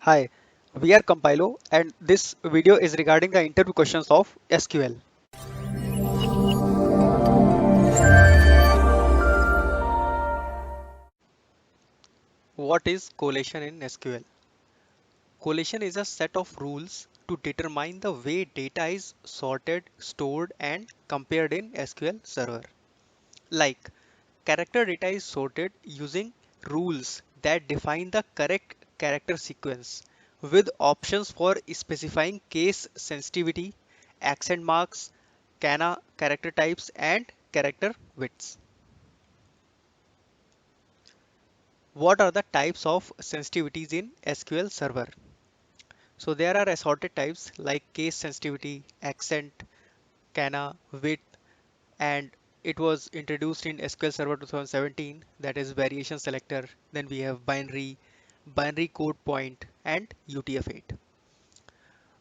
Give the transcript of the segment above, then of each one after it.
Hi, we are Compilo and this video is regarding the interview questions of SQL. What is collation in SQL? Collation is a set of rules to determine the way data is sorted, stored and compared in SQL Server. Like character data is sorted using rules that define the correct character sequence with options for specifying case sensitivity, accent marks, CANA character types and character widths. What are the types of sensitivities in SQL Server? So there are assorted types like case sensitivity, accent, CANA, width, and it was introduced in SQL Server 2017, that is variation selector. Then we have binary code point and UTF-8.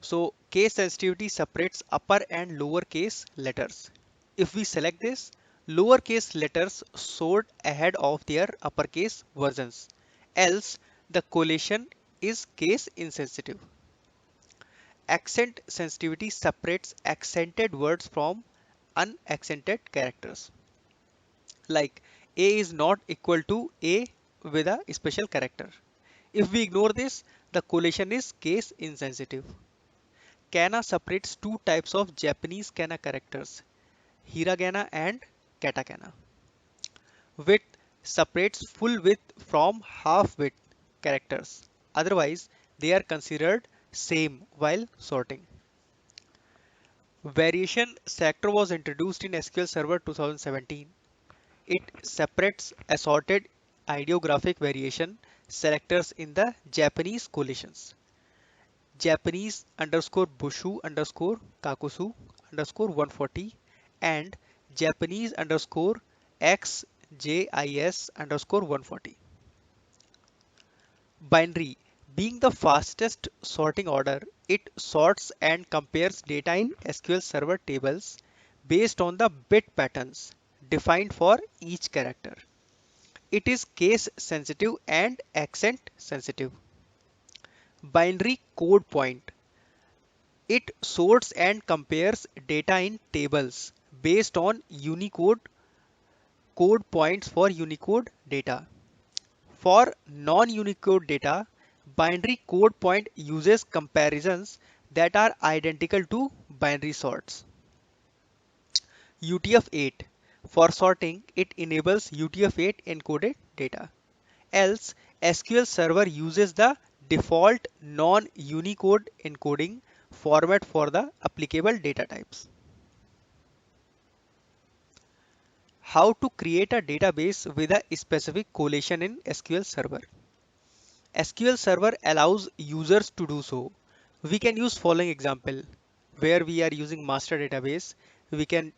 So case sensitivity separates upper and lower case letters. If we select this, lowercase letters sort ahead of their uppercase versions. Else, the collation is case insensitive. Accent sensitivity separates accented words from unaccented characters. Like A is not equal to A with a special character. If we ignore this, the collation is case insensitive. Kana separates two types of Japanese kana characters, hiragana and katakana. Width separates full width from half width characters. Otherwise, they are considered same while sorting. Variation sector was introduced in SQL Server 2017. It separates assorted ideographic variation selectors in the Japanese coalitions. Japanese underscore Bushu underscore Kakusu underscore 140 and Japanese underscore XJIS underscore 140. Binary, being the fastest sorting order, it sorts and compares data in SQL Server tables based on the bit patterns defined for each character. It is case sensitive and accent sensitive. Binary code point, it sorts and compares data in tables based on Unicode code points for Unicode data. For non-Unicode data, binary code point uses comparisons that are identical to binary sorts. UTF-8. For sorting, it enables UTF-8 encoded data. Else, SQL Server uses the default non-Unicode encoding format for the applicable data types. How to create a database with a specific collation in SQL Server. SQL Server allows users to do so. We can use following example where we are using master database. We can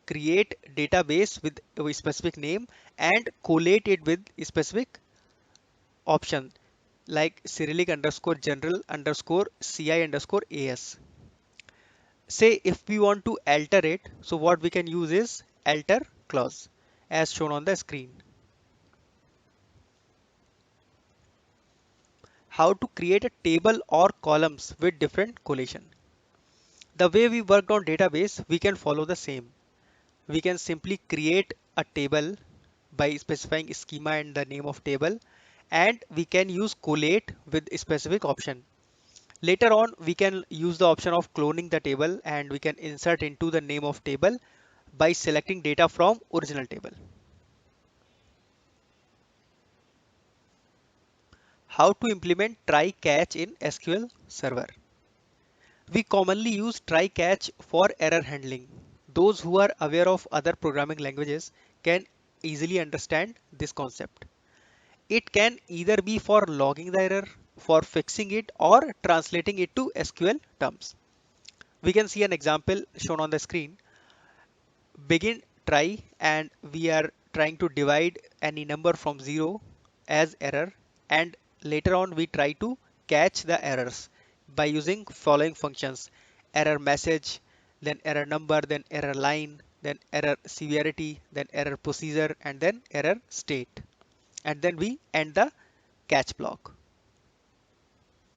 create database with a specific name and collate it with a specific option like Cyrillic underscore general underscore CI underscore AS. Say if we want to alter it, so what we can use is alter clause as shown on the screen. How to create a table or columns with different collation. The way we worked on database, we can follow the same. We can simply create a table by specifying schema and the name of table, and we can use collate with a specific option. Later on, we can use the option of cloning the table and we can insert into the name of table by selecting data from original table. How to implement try catch in SQL Server. We commonly use try catch for error handling. Those who are aware of other programming languages can easily understand this concept. It can either be for logging the error, for fixing it, or translating it to SQL terms. We can see an example shown on the screen. Begin try and we are trying to divide any number from 0 as error, and later on we try to catch the errors by using following functions: error message, then error number, then error line, then error severity, then error procedure, and then error state, and then we end the catch block.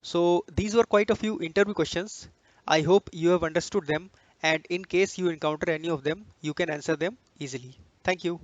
So these were quite a few interview questions. I hope you have understood them, and in case you encounter any of them, you can answer them easily. Thank you.